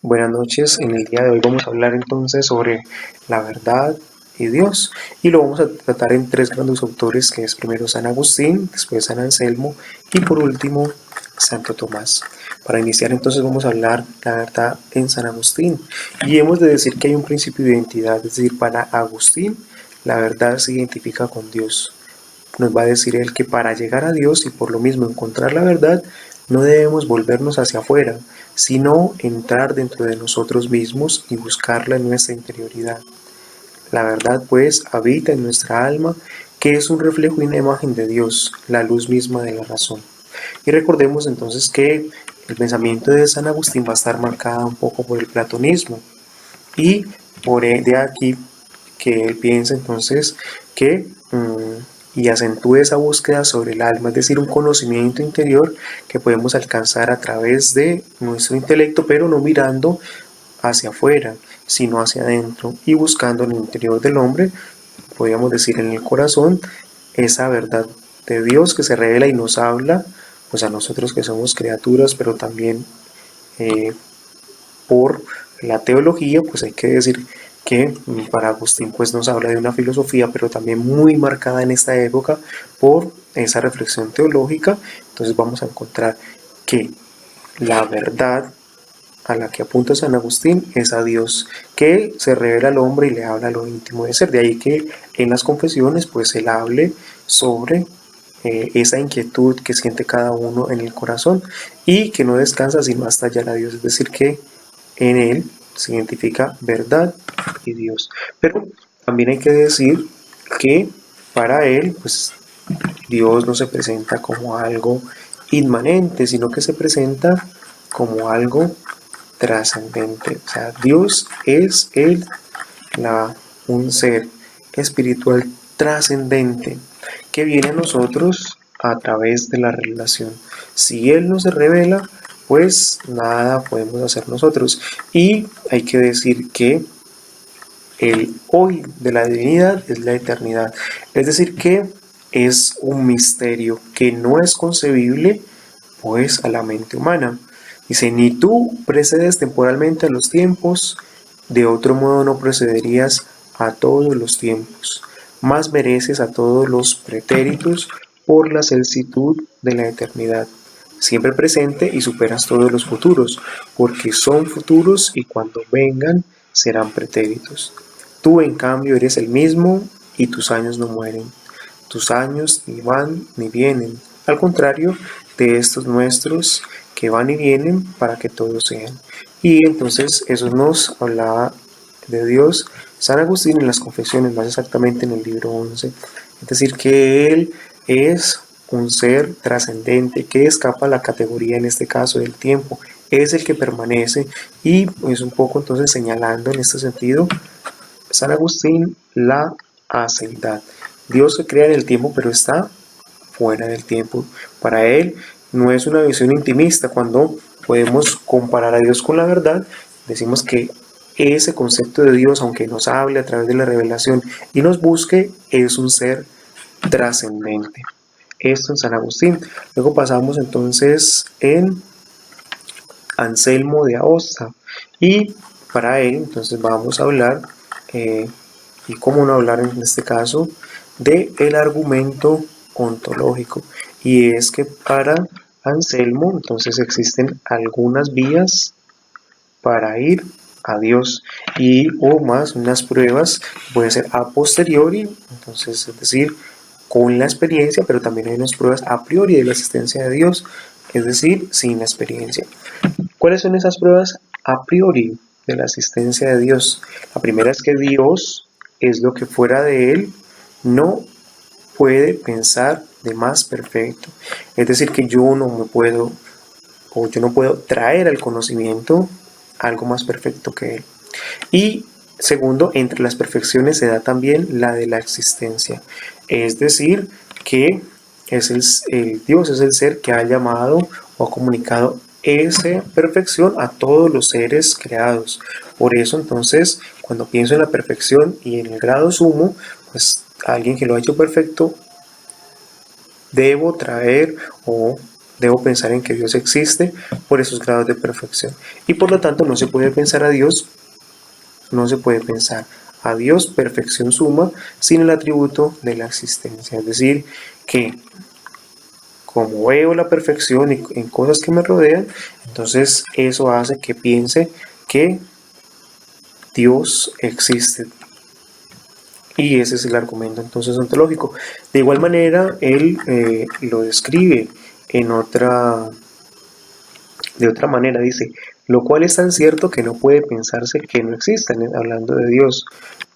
Buenas noches, en el día de hoy vamos a hablar entonces sobre la verdad y Dios y lo vamos a tratar en tres grandes autores que es primero San Agustín, después San Anselmo y por último Santo Tomás. Para iniciar entonces vamos a hablar la verdad en San Agustín y hemos de decir que hay un principio de identidad, es decir, para Agustín la verdad se identifica con Dios. Nos va a decir él que para llegar a Dios y por lo mismo encontrar la verdad, no debemos volvernos hacia afuera, sino entrar dentro de nosotros mismos y buscarla en nuestra interioridad. La verdad, pues, habita en nuestra alma, que es un reflejo y una imagen de Dios, la luz misma de la razón. Y recordemos entonces que el pensamiento de San Agustín va a estar marcado un poco por el platonismo y por de aquí que él piensa entonces que y acentúe esa búsqueda sobre el alma, es decir, un conocimiento interior que podemos alcanzar a través de nuestro intelecto, pero no mirando hacia afuera, sino hacia adentro y buscando en el interior del hombre, podríamos decir en el corazón, esa verdad de Dios que se revela y nos habla, pues a nosotros que somos criaturas, pero también eh, por la teología, pues hay que decir que para Agustín pues nos habla de una filosofía, pero también muy marcada en esta época por esa reflexión teológica. Entonces vamos a encontrar que la verdad a la que apunta San Agustín es a Dios, que se revela al hombre y le habla a lo íntimo de ser. De ahí que en las confesiones pues él hable sobre esa inquietud que siente cada uno en el corazón y que no descansa sino hasta hallar a Dios, es decir, que en él se identifica verdad y Dios. Pero también hay que decir que para él, pues Dios no se presenta como algo inmanente, sino que se presenta como algo trascendente. O sea, Dios es un ser espiritual trascendente que viene a nosotros a través de la revelación. Si Él no se revela, pues nada podemos hacer nosotros. Y hay que decir que el hoy de la divinidad es la eternidad. Es decir, que es un misterio que no es concebible pues a la mente humana. Dice, ni tú precedes temporalmente a los tiempos, de otro modo no procederías a todos los tiempos, más mereces a todos los pretéritos por la celsitud de la eternidad, siempre presente y superas todos los futuros, porque son futuros y cuando vengan serán pretéritos. Tú en cambio eres el mismo y tus años no mueren, tus años ni van ni vienen, al contrario de estos nuestros que van y vienen para que todos sean. Y entonces eso nos hablaba de Dios San Agustín en las confesiones, más exactamente en el libro 11. Es decir, que Él es un ser trascendente que escapa a la categoría, en este caso, del tiempo. Es el que permanece y es un poco entonces señalando en este sentido San Agustín la aceidad. Dios se crea en el tiempo, pero está fuera del tiempo. Para él no es una visión intimista. Cuando podemos comparar a Dios con la verdad, decimos que ese concepto de Dios, aunque nos hable a través de la revelación y nos busque, es un ser trascendente. Esto en San Agustín. Luego pasamos entonces en Anselmo de Aosta y para él entonces vamos a hablar y cómo no hablar en este caso de el argumento ontológico, y es que para Anselmo entonces existen algunas vías para ir a Dios y o más unas pruebas puede ser a posteriori, entonces es decir con la experiencia, pero también hay unas pruebas a priori de la existencia de Dios, es decir sin la experiencia. ¿Cuáles son esas pruebas a priori de la existencia de Dios? La primera es que Dios es lo que fuera de Él no puede pensar de más perfecto. Es decir, que yo no me puedo o yo no puedo traer al conocimiento algo más perfecto que Él. Y segundo, entre las perfecciones se da también la de la existencia. Es decir, que Dios es el ser que ha llamado o ha comunicado esa perfección a todos los seres creados. Por eso entonces, cuando pienso en la perfección y en el grado sumo, pues alguien que lo ha hecho perfecto, debo traer o debo pensar en que Dios existe por esos grados de perfección. Y por lo tanto no se puede pensar a Dios, perfección suma sin el atributo de la existencia. Es decir, que como veo la perfección en cosas que me rodean, entonces eso hace que piense que Dios existe. Y ese es el argumento entonces ontológico. De igual manera, él lo describe de otra manera, dice, lo cual es tan cierto que no puede pensarse que no existen, hablando de Dios,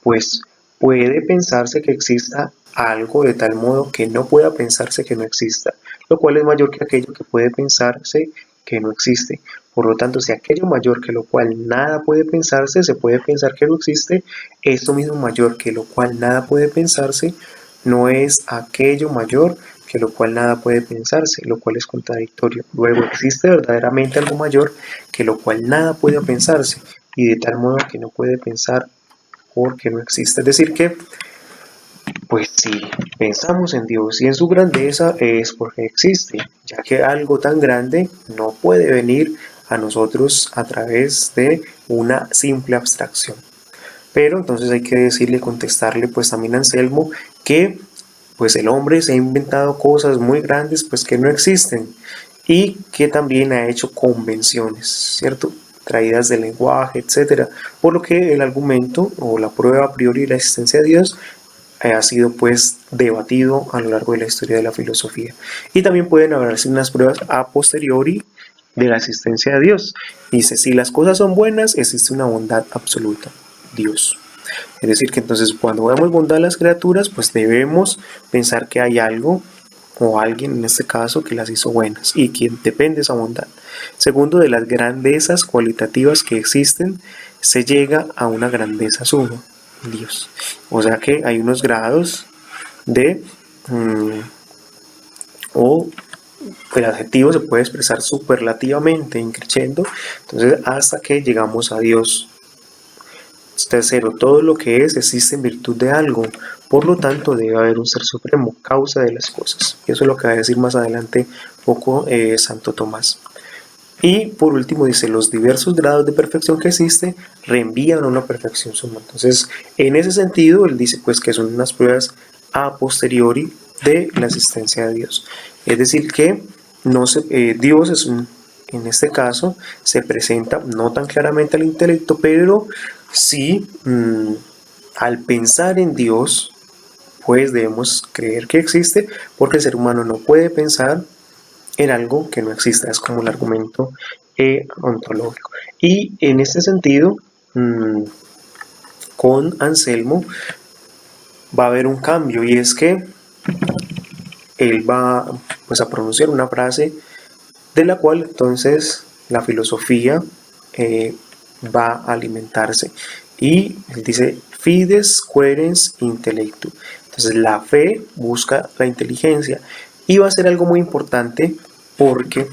pues puede pensarse que exista algo de tal modo que no pueda pensarse que no exista, lo cual es mayor que aquello que puede pensarse que no existe. Por lo tanto, si aquello mayor que lo cual nada puede pensarse, se puede pensar que no existe, esto mismo mayor que lo cual nada puede pensarse, no es aquello mayor que lo cual nada puede pensarse, lo cual es contradictorio. Luego existe verdaderamente algo mayor que lo cual nada puede pensarse, y de tal modo que no puede pensar porque no existe. Es decir que, pues si pensamos en Dios y en su grandeza es porque existe, ya que algo tan grande no puede venir a nosotros a través de una simple abstracción. Pero entonces hay que decirle, contestarle pues también a Anselmo que pues el hombre se ha inventado cosas muy grandes pues que no existen y que también ha hecho convenciones, ¿cierto? Traídas del lenguaje, etcétera. Por lo que el argumento o la prueba a priori de la existencia de Dios ha sido pues debatido a lo largo de la historia de la filosofía. Y también pueden haberse unas pruebas a posteriori de la existencia de Dios. Dice, si las cosas son buenas, existe una bondad absoluta, Dios. Es decir, que entonces cuando vemos bondad en las criaturas, pues debemos pensar que hay algo o alguien en este caso que las hizo buenas y quien depende de esa bondad. Segundo, de las grandezas cualitativas que existen, se llega a una grandeza suma, Dios. O sea que hay unos grados de o el adjetivo se puede expresar superlativamente, increciendo, entonces hasta que llegamos a Dios. Tercero, todo lo que es existe en virtud de algo, por lo tanto debe haber un ser supremo, causa de las cosas. Y eso es lo que va a decir más adelante poco Santo Tomás. Y por último dice, los diversos grados de perfección que existe reenvían a una perfección suma. Entonces, en ese sentido, él dice pues que son unas pruebas a posteriori de la existencia de Dios. Es decir, que Dios es en este caso se presenta no tan claramente al intelecto, pero sí al pensar en Dios, pues debemos creer que existe, porque el ser humano no puede pensar en algo que no exista. Es como el argumento ontológico. Y en este sentido, con Anselmo va a haber un cambio, y es que él va pues a pronunciar una frase de la cual entonces la filosofía va a alimentarse. Y él dice, fides querens intellectu. Entonces la fe busca la inteligencia, y va a ser algo muy importante porque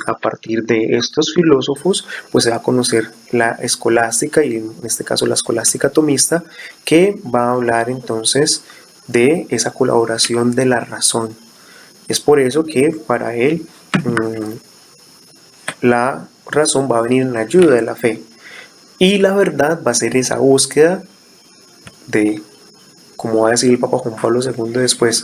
a partir de estos filósofos pues se va a conocer la escolástica, y en este caso la escolástica tomista, que va a hablar entonces de esa colaboración de la razón. Es por eso que para él la razón va a venir en ayuda de la fe, y la verdad va a ser esa búsqueda de, como va a decir el Papa Juan Pablo II después,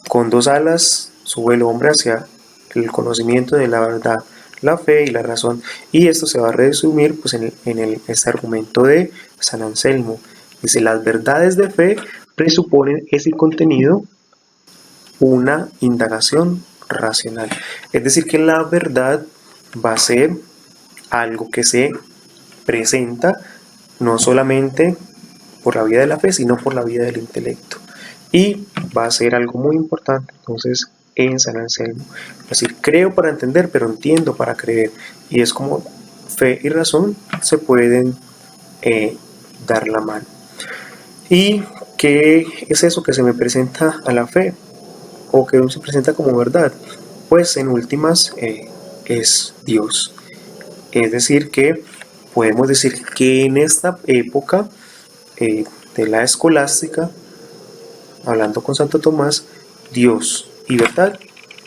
con dos alas sube el hombre hacia el conocimiento de la verdad, la fe y la razón. Y esto se va a resumir pues, en este argumento de San Anselmo. Dice, las verdades de fe presuponen ese contenido una indagación racional. Es decir, que la verdad va a ser algo que se presenta no solamente por la vía de la fe, sino por la vía del intelecto. Y va a ser algo muy importante entonces en San Anselmo. Es decir, creo para entender, pero entiendo para creer. Y es como fe y razón se pueden dar la mano. ¿Y qué es eso que se me presenta a la fe? ¿O que se presenta como verdad? Pues en últimas es Dios. Es decir, que podemos decir que en esta época de la escolástica, hablando con Santo Tomás, Dios y verdad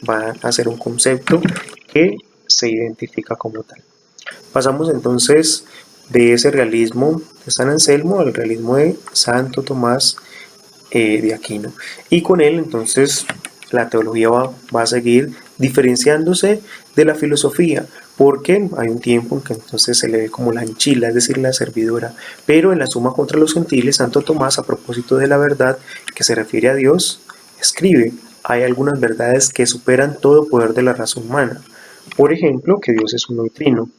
va a ser un concepto que se identifica como tal. Pasamos entonces de ese realismo de San Anselmo al realismo de Santo Tomás de Aquino. Y con él entonces la teología va a seguir diferenciándose de la filosofía, porque hay un tiempo en que entonces se le ve como la anchila, es decir, la servidora. Pero en la Suma contra los Gentiles, Santo Tomás, a propósito de la verdad que se refiere a Dios, escribe: hay algunas verdades que superan todo poder de la razón humana. Por ejemplo, que Dios es uno y trino.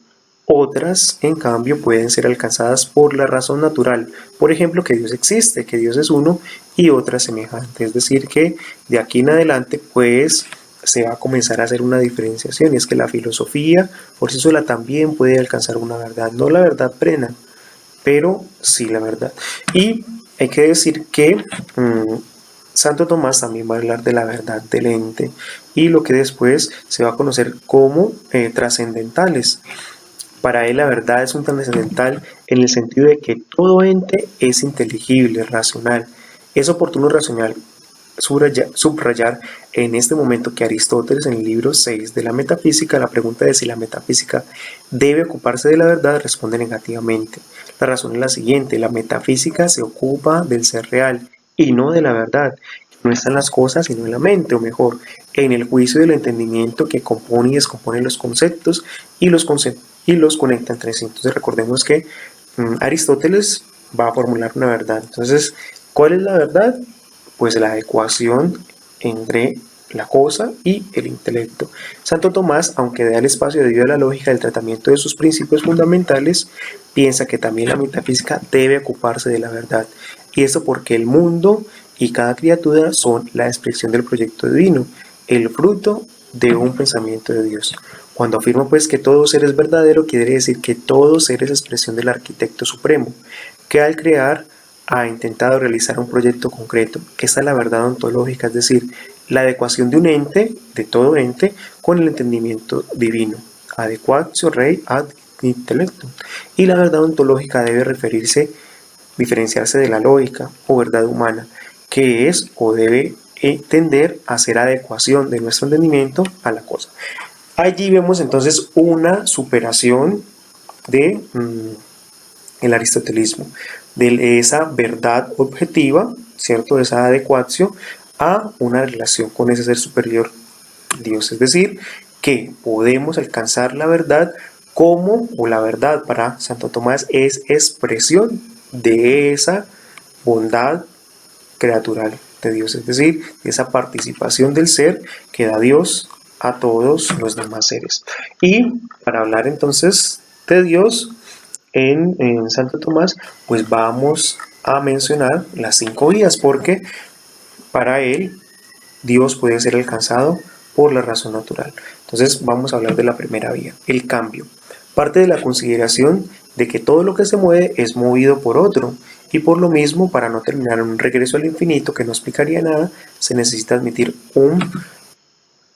Otras, en cambio, pueden ser alcanzadas por la razón natural. Por ejemplo, que Dios existe, que Dios es uno, y otras semejantes. Es decir, que de aquí en adelante, pues, se va a comenzar a hacer una diferenciación. Y es que la filosofía por sí sola también puede alcanzar una verdad. No la verdad plena, pero sí la verdad. Y hay que decir que Santo Tomás también va a hablar de la verdad del ente y lo que después se va a conocer como trascendentales. Para él la verdad es un trascendental en el sentido de que todo ente es inteligible, racional. Es oportuno racional subrayar en este momento que Aristóteles, en el libro 6 de la metafísica, la pregunta de si la metafísica debe ocuparse de la verdad, responde negativamente. La razón es la siguiente: la metafísica se ocupa del ser real y no de la verdad. No están las cosas sino en la mente, o mejor, en el juicio del entendimiento que compone y descompone los conceptos y los conecta entre sí. Entonces recordemos que Aristóteles va a formular una verdad. Entonces, ¿cuál es la verdad? Pues la ecuación entre la cosa y el intelecto. Santo Tomás, aunque da el espacio debido a la lógica del tratamiento de sus principios fundamentales, piensa que también la metafísica debe ocuparse de la verdad. Y esto porque el mundo y cada criatura son la expresión del proyecto divino, el fruto de un pensamiento de Dios. Cuando afirma pues que todo ser es verdadero, quiere decir que todo ser es expresión del arquitecto supremo, que al crear ha intentado realizar un proyecto concreto. Esta es la verdad ontológica, es decir, la adecuación de un ente, de todo ente, con el entendimiento divino. Adequatio rei ad intellectum. Y la verdad ontológica debe diferenciarse de la lógica o verdad humana, que es o debe tender a ser adecuación de nuestro entendimiento a la cosa. Allí vemos entonces una superación de el aristotelismo, de esa verdad objetiva, ¿cierto? De esa adecuación a una relación con ese ser superior, Dios. Es decir, que podemos alcanzar la verdad como, o la verdad para Santo Tomás es expresión de esa bondad creatural de Dios, es decir, de esa participación del ser que da Dios a todos los demás seres. Y para hablar entonces de Dios en Santo Tomás, pues vamos a mencionar las 5 vías, porque para él Dios puede ser alcanzado por la razón natural. Entonces vamos a hablar de la primera vía, el cambio. Parte de la consideración de que todo lo que se mueve es movido por otro, y por lo mismo, para no terminar en un regreso al infinito que no explicaría nada, se necesita admitir un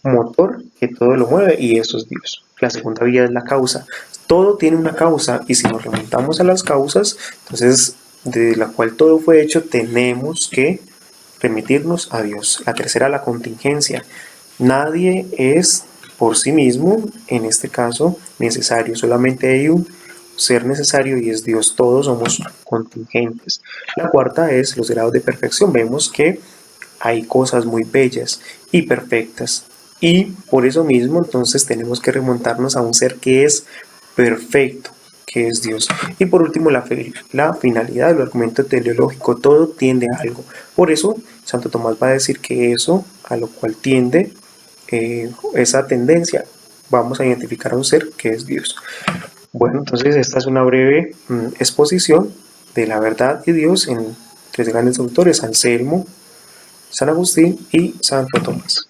motor que todo lo mueve, y eso es Dios. La segunda vía es la causa. Todo tiene una causa, y si nos remontamos a las causas, entonces de la cual todo fue hecho, tenemos que remitirnos a Dios. La tercera, la contingencia. Nadie es por sí mismo, en este caso, necesario. Solamente hay un ser necesario y es Dios. Todos somos contingentes. La cuarta es los grados de perfección. Vemos que hay cosas muy bellas y perfectas, y por eso mismo entonces tenemos que remontarnos a un ser que es perfecto, que es Dios. Y por último, la finalidad del argumento teleológico. Todo tiende a algo. Por eso Santo Tomás va a decir que eso a lo cual tiende, esa tendencia, vamos a identificar a un ser que es Dios. Bueno, entonces esta es una breve exposición de la verdad de Dios en 3 grandes autores: Anselmo, San Agustín y Santo Tomás.